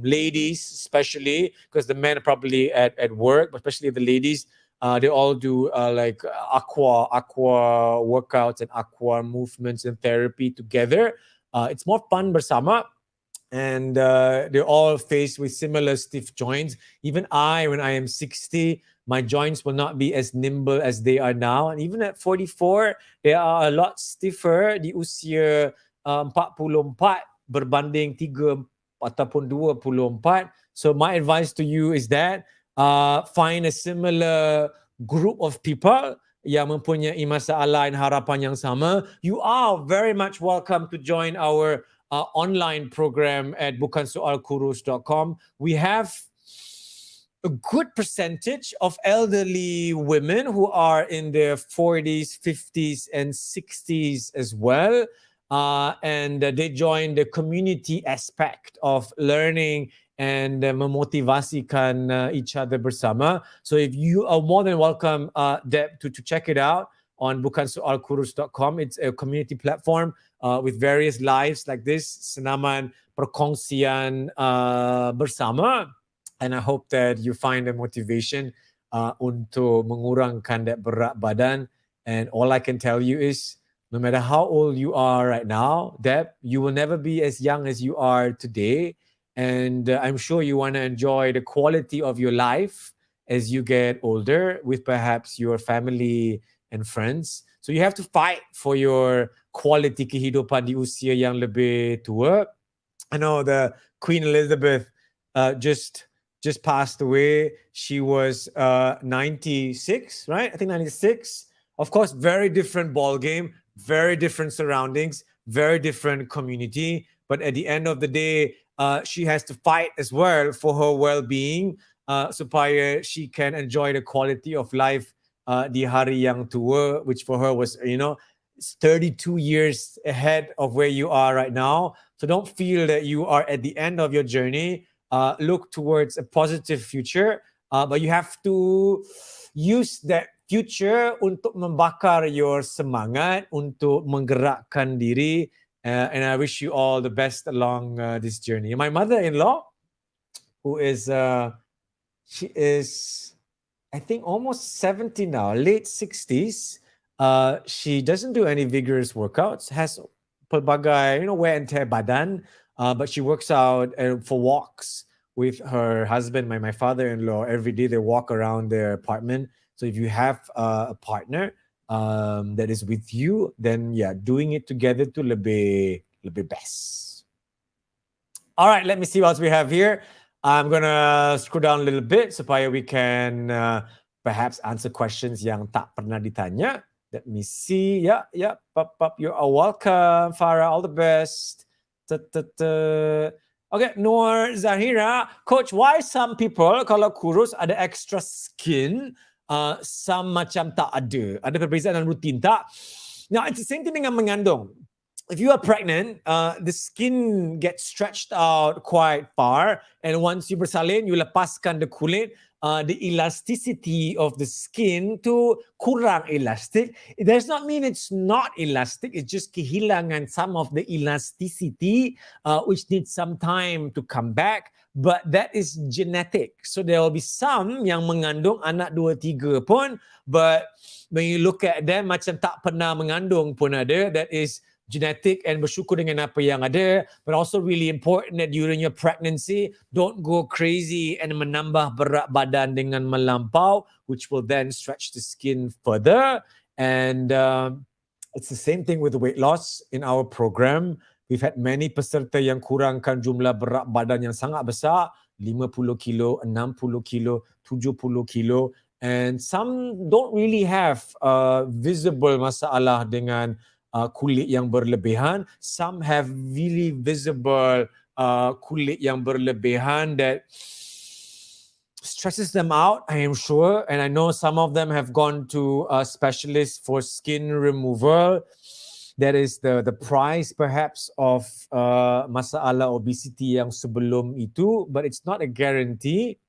ladies, especially because the men are probably at work, but especially the ladies, they all do like aqua workouts and aqua movements and therapy together. It's more fun bersama. And they're all faced with similar stiff joints. Even when I am 60, my joints will not be as nimble as they are now. And even at 44, they are a lot stiffer di usia 44 berbanding 3 ataupun 24. So my advice to you is that find a similar group of people yang mempunyai masalah dan harapan yang sama. You are very much welcome to join our online program at bukansoalkurus.com. We have a good percentage of elderly women who are in their 40s, 50s, and 60s as well. And they join the community aspect of learning and memotivasikan each other bersama. So if you are more than welcome, Deb, to check it out on bukansoalkurus.com. It's a community platform with various lives like this, senaman perkongsian bersama. And I hope that you find the motivation untuk mengurangkan that berat badan. And all I can tell you is, no matter how old you are right now, Deb, you will never be as young as you are today. And I'm sure you want to enjoy the quality of your life as you get older with perhaps your family and friends. So you have to fight for your quality kehidupan di usia yang lebih tua. I know the Queen Elizabeth just passed away. She was 96, right? I think 96. Of course, very different ball game, very different surroundings, very different community. But at the end of the day, she has to fight as well for her well-being supaya she can enjoy the quality of life di hari yang tua, which for her was, 32 years ahead of where you are right now. So don't feel that you are at the end of your journey. Look towards a positive future, but you have to use that future untuk membakar your semangat, untuk menggerakkan diri, and I wish you all the best along this journey. My mother-in-law, who is, she is I think almost 70 now, late 60s. She doesn't do any vigorous workouts, has pelbagai, wear and tear badan, but she works out for walks with her husband, my father-in-law. Every day they walk around their apartment. So if you have a partner that is with you, then yeah, doing it together to lebih best. All right, let me see what else we have here. I'm gonna scroll down a little bit supaya we can perhaps answer questions yang tak pernah ditanya. Let me see. Yeah, pop. You are welcome, Farah. All the best. Okay, Noor Zahira. Coach, why some people kalau kurus ada extra skin, some macam tak ada? Ada perbezaan dalam rutin tak? Now, it's the same thing dengan mengandung. If you are pregnant, the skin gets stretched out quite far, and once you bersalin, you lepaskan the kulit, the elasticity of the skin to kurang elastic. It does not mean it's not elastic. It's just kehilangan some of the elasticity, which needs some time to come back. But that is genetic. So there will be some yang mengandung anak 2-3 pun, but when you look at them, macam tak pernah mengandung pun ada. That is genetic, and bersyukur dengan apa yang ada. But also really important that during your pregnancy, don't go crazy and menambah berat badan dengan melampau, which will then stretch the skin further. And it's the same thing with weight loss in our program. We've had many peserta yang kurangkan jumlah berat badan yang sangat besar, 50 kilo, 60 kilo, 70 kilo. And some don't really have visible masalah dengan kulit yang berlebihan. Some have really visible kulit yang berlebihan that stresses them out, I am sure. And I know some of them have gone to a specialist for skin removal. That is the price perhaps of masalah obesity yang sebelum itu, but it's not a guarantee.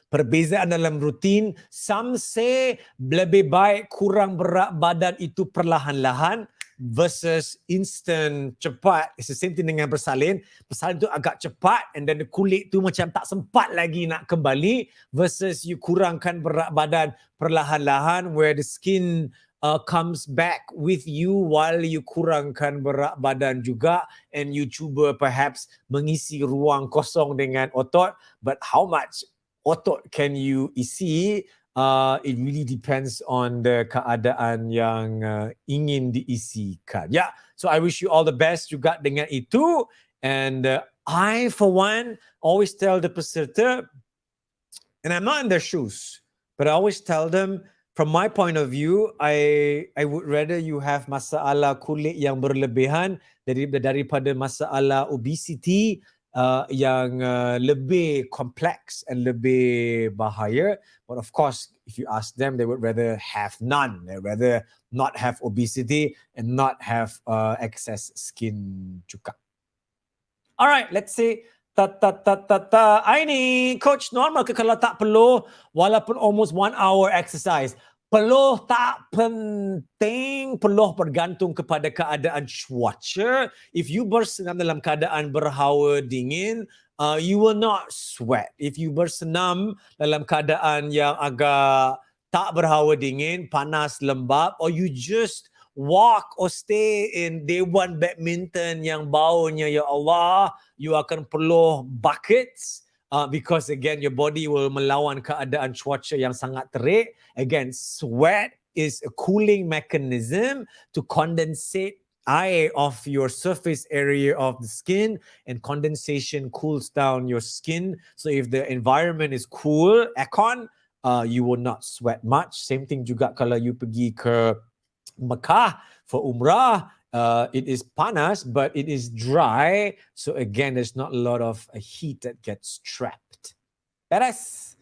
Perbezaan dalam rutin, some say lebih baik kurang berat badan itu perlahan-lahan versus instant cepat. It's the same thing dengan bersalin. Bersalin tu agak cepat, and then the kulit tu macam tak sempat lagi nak kembali, versus you kurangkan berat badan perlahan-lahan where the skin comes back with you while you kurangkan berat badan juga, and you cuba perhaps mengisi ruang kosong dengan otot. But how much otot can you isi? It really depends on the keadaan yang ingin diisikan. Yeah, so I wish you all the best juga dengan itu. And I, for one, always tell the peserta, and I'm not in their shoes, but I always tell them, from my point of view, I would rather you have masalah kulit yang berlebihan daripada masalah obesity yang lebih kompleks and lebih bahaya. But of course, if you ask them, they would rather have none. They'd rather not have obesity and not have excess skin juga. All right, let's see. Ini, Coach, normal ke kalau tak peluh walaupun almost 1 hour exercise? Peluh tak penting, peluh bergantung kepada keadaan cuaca. If you bersenam dalam keadaan berhawa dingin, you will not sweat. If you bersenam dalam keadaan yang agak tak berhawa dingin, panas, lembab, or you just walk or stay in Dewan badminton yang baunya, ya Allah, you akan perlu buckets. Because again, your body will melawan keadaan cuaca yang sangat terik. Again, sweat is a cooling mechanism to condensate air off your surface area of the skin, and condensation cools down your skin. So if the environment is cool, aircon, you will not sweat much. Same thing juga kalau you pergi ke Mekah for Umrah. It is panas, but it is dry. So again, there's not a lot of heat that gets trapped. Beres.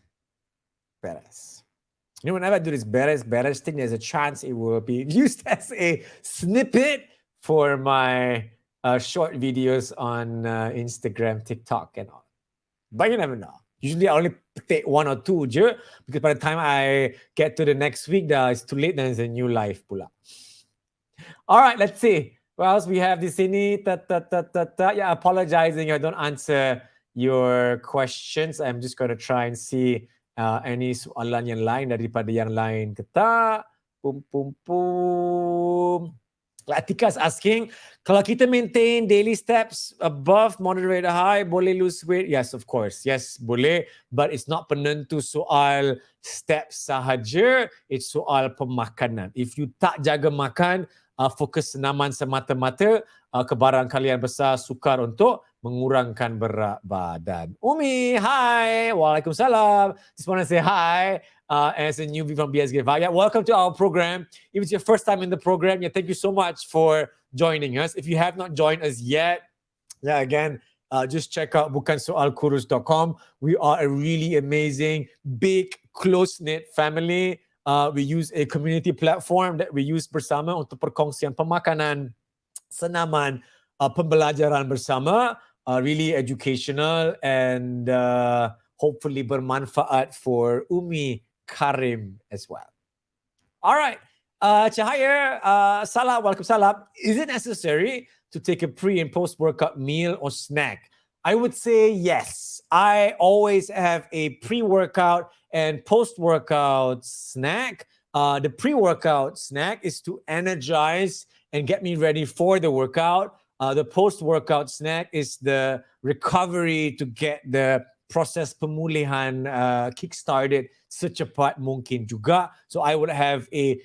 You know, whenever I do this beres thing, there's a chance it will be used as a snippet for my short videos on Instagram, TikTok, and all. But you never know. Usually I only take 1 or 2 je, because by the time I get to the next week, it's too late, then it's a new life pula. All right, let's see. What else we have di sini? Yeah, apologizing I don't answer your questions. I'm just going to try and see Any soalan yang lain daripada yang lain ke tak? Atika's asking, kalau kita maintain daily steps above moderate high, boleh lose weight? Yes, of course. Yes, boleh. But it's not penentu soal steps sahaja. It's soal pemakanan. If you tak jaga makan, fokus senaman semata-mata, kebarangkalian besar sukar untuk mengurangkan berat badan. Umi, hi. Waalaikumsalam. Just want to say hi. As a newbie from BSG Vaya. Welcome to our program. If it's your first time in the program, thank you so much for joining us. If you have not joined us yet, again, just check out bukansoalkurus.com. We are a really amazing, big, close-knit family. We use a community platform that we use bersama untuk perkongsian pemakanan, senaman, pembelajaran bersama, really educational and hopefully bermanfaat for Umi Karim as well. All right. Cahaya, salam, waalaikumsalam. Is it necessary to take a pre and post-workout meal or snack? I would say yes. I always have a pre-workout and post-workout snack. The pre-workout snack is to energize and get me ready for the workout. The post-workout snack is the recovery to get the proses pemulihan kick-started secepat mungkin juga. So I would have a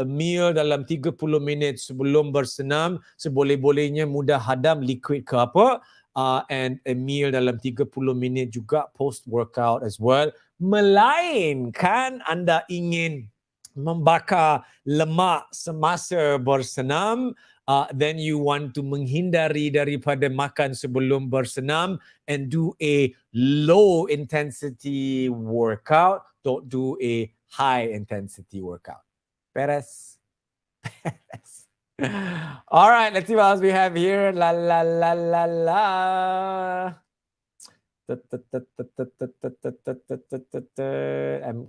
meal dalam 30 minit sebelum bersenam, seboleh-bolehnya mudah hadam liquid ke apa, and a meal dalam 30 minit juga post-workout as well. Melainkan anda ingin membakar lemak semasa bersenam, then you want to menghindari daripada makan sebelum bersenam and do a low intensity workout. Don't do a high intensity workout. Beres. All right, let's see what else we have here. La la la la la. I'm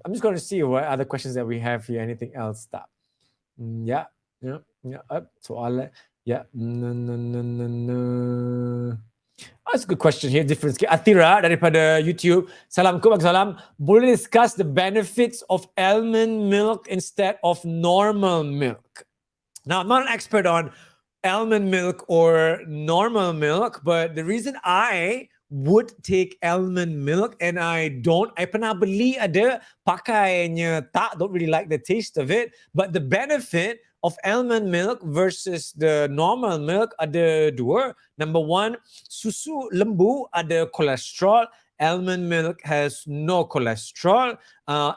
just going to see what other questions that we have here. Anything else? Stop. Yeah. Soalan. Yeah. No. That's a good question here. Difference. Atira daripada YouTube. Salamku, salam. Boleh discuss the benefits of almond milk instead of normal milk? Now, I'm not an expert on almond milk or normal milk, but the reason I would take almond milk and I pernah beli ada, pakainya tak, don't really like the taste of it, but the benefit of almond milk versus the normal milk ada dua. Number one, susu lembu ada kolesterol. Almond milk has no cholesterol.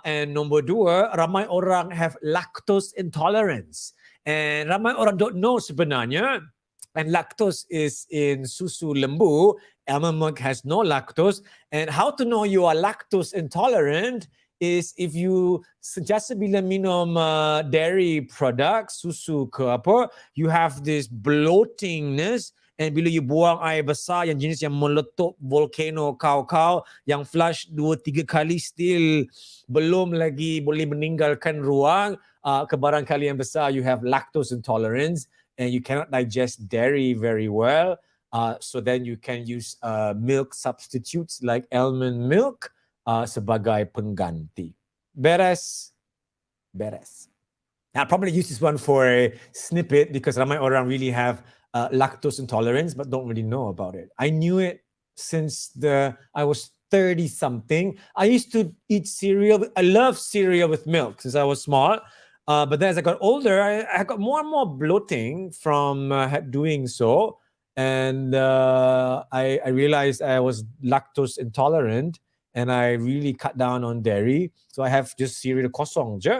And number dua, ramai orang have lactose intolerance. And ramai orang don't know sebenarnya, and lactose is in susu lembu. Almond milk has no lactose. And how to know you are lactose intolerant is if you sentiasa bila minum dairy products, susu ke apa, you have this bloatingness, and bila you buang air besar yang jenis yang meletup volcano kau-kau, yang flush 2-3 kali still belum lagi boleh meninggalkan ruang, kebarangkalian besar you have lactose intolerance and you cannot digest dairy very well. So then you can use milk substitutes like almond milk sebagai pengganti. Beres. I'll probably use this one for a snippet because ramai orang really have lactose intolerance but don't really know about it. I knew it since I was 30-something. I used to eat cereal. I love cereal with milk since I was small. But then as I got older, I got more and more bloating from doing so. And I realized I was lactose intolerant and I really cut down on dairy. So I have just cereal kosong je.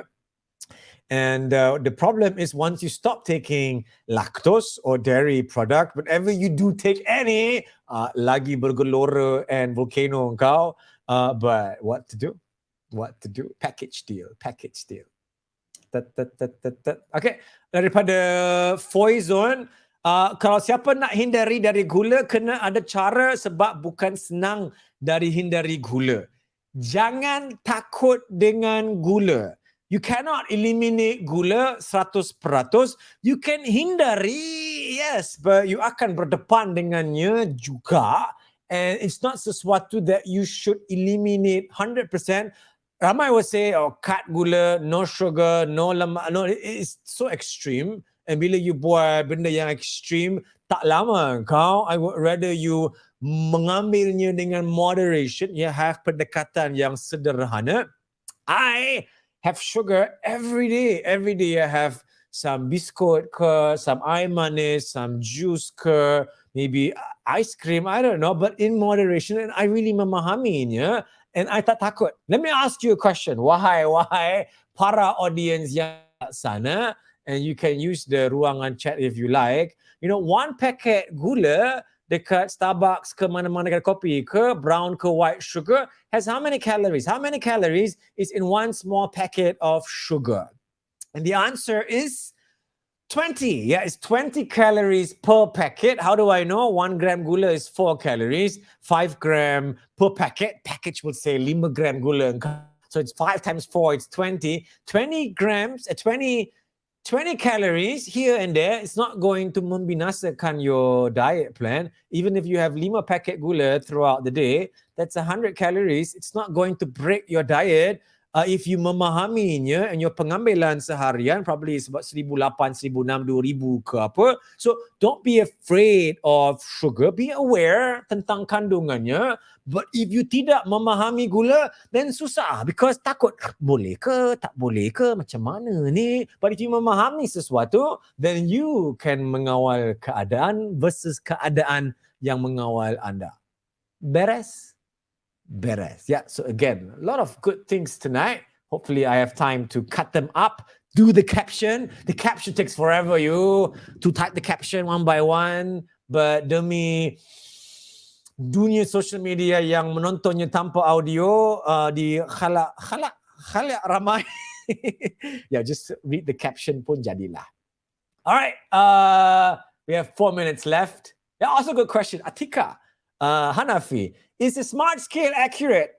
And the problem is once you stop taking lactose or dairy product, whenever you do take any, lagi bergelora and volcano engkau. But what to do? Package deal. Okay, daripada Foizon, kalau siapa nak hindari dari gula, kena ada cara sebab bukan senang dari hindari gula. Jangan takut dengan gula. You cannot eliminate gula 100%. You can hindari, yes, but you akan berdepan dengannya juga. And it's not sesuatu that you should eliminate 100%. Ramai will say, oh, cut gula, no sugar, no lemak. No, it's so extreme. And bila you buat benda yang extreme, tak lama kau. I would rather you mengambilnya dengan moderation. You have pendekatan yang sederhana. I have sugar every day. Every day I have some biscuit ke, some air manis, some juice ke, maybe ice cream, I don't know, but in moderation. And I really memahaminya. And I tak takut. Let me ask you a question. Wahai para audience yang sana, and you can use the ruangan chat if you like. You know, one packet gula dekat Starbucks ke mana-mana kedai kopi ke, brown ke white sugar, has how many calories? How many calories is in one small packet of sugar? And the answer is 20. Yeah, it's 20 calories per packet. How do I know? 1 gram gula is 4 calories. 5 gram per packet. Package will say 5 gram gula. So it's 5 times 4, it's 20. 20 grams, 20 calories here and there. It's not going to membinasakan your diet plan. Even if you have 5 packet gula throughout the day, that's 100 calories. It's not going to break your diet. If you memahaminya and your pengambilan seharian probably is about 1,800, 1,600, 2,000 ke apa. So don't be afraid of sugar. Be aware tentang kandungannya. But if you tidak memahami gula, then susah. Because takut, boleh ke, tak boleh ke, macam mana ni. But if you memahami sesuatu, then you can mengawal keadaan versus keadaan yang mengawal anda. Beres? Beres. Yeah, so again, a lot of good things tonight. Hopefully I have time to cut them up, do the caption. The caption takes forever, you, to type the caption one by one. But demi dunia social media yang menontonnya tanpa audio, di khalak ramai. Yeah, just read the caption pun jadilah. All right, we have 4 minutes left. Yeah, also good question. Atika, Hanafi, is the smart scale accurate?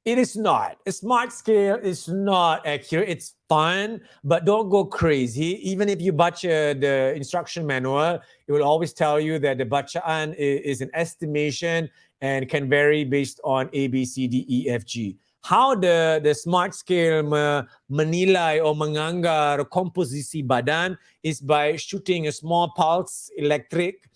It is not. A smart scale is not accurate. It's fun, but don't go crazy. Even if you baca the instruction manual, it will always tell you that the bacaan is an estimation and can vary based on A, B, C, D, E, F, G. How the smart scale menilai or menganggar komposisi badan is by shooting a small pulse electric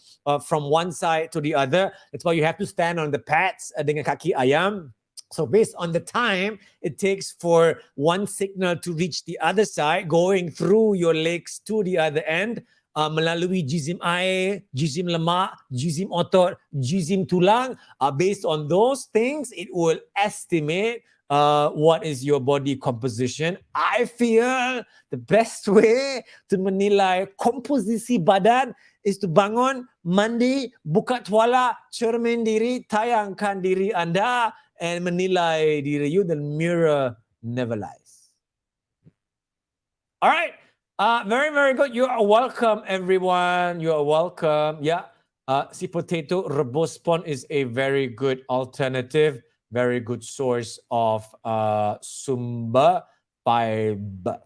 from one side to the other. That's why you have to stand on the pads dengan kaki ayam. So based on the time it takes for one signal to reach the other side, going through your legs to the other end, melalui jizim air, jizim lemak, jizim otot, jizim tulang, based on those things, it will estimate what is your body composition. I feel the best way to menilai komposisi badan is to bangun, mandi, buka tuala, cermin diri, tayangkan diri anda, and menilai diri you. The mirror never lies. All right. Very, very good. You are welcome, everyone. You are welcome. Yeah. Si potato rebus pon is a very good alternative, very good source of sumber fiber.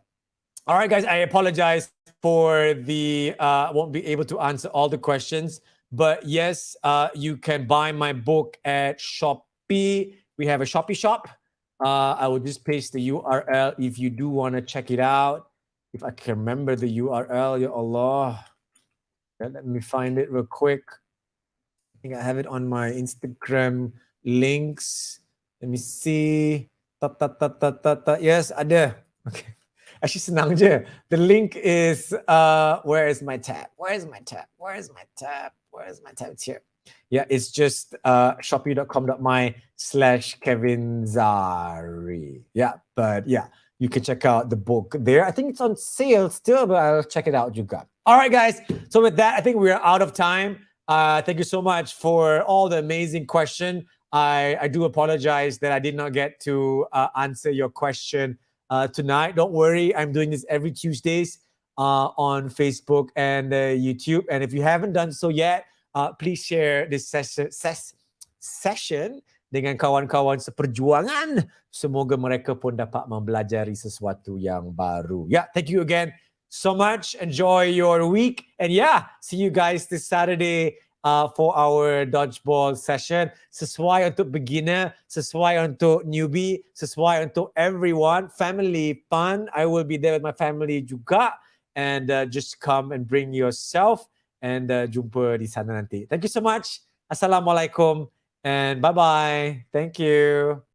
All right, guys, I apologize for the, won't be able to answer all the questions, but yes, you can buy my book at Shopee. We have a Shopee shop. I will just paste the URL if you do want to check it out. If I can remember the URL, ya Allah. Let me find it real quick. I think I have it on my Instagram links. Let me see. Yes, ada. Okay. Actually, senang je. The link is, where is my tab? Where is my tab? Where is my tab? Where is my tab? It's here. Yeah, it's just shopee.com.my/Kevin Zahri. Yeah, but yeah, you can check out the book there. I think it's on sale still, but I'll check it out juga. All right, guys. So with that, I think we're out of time. Thank you so much for all the amazing questions. I do apologize that I did not get to answer your question tonight. Don't worry, I'm doing this every Tuesdays on Facebook and YouTube. And if you haven't done so yet, please share this session dengan kawan-kawan seperjuangan. Semoga mereka pun dapat mempelajari sesuatu yang baru. Yeah, thank you again so much. Enjoy your week. And yeah, see you guys this Saturday for our dodgeball session. Sesuai untuk beginner, sesuai untuk newbie, sesuai untuk everyone. Family fun. I will be there with my family juga. And just come and bring yourself. And jumpa di sana nanti. Thank you so much. Assalamualaikum. And bye-bye. Thank you.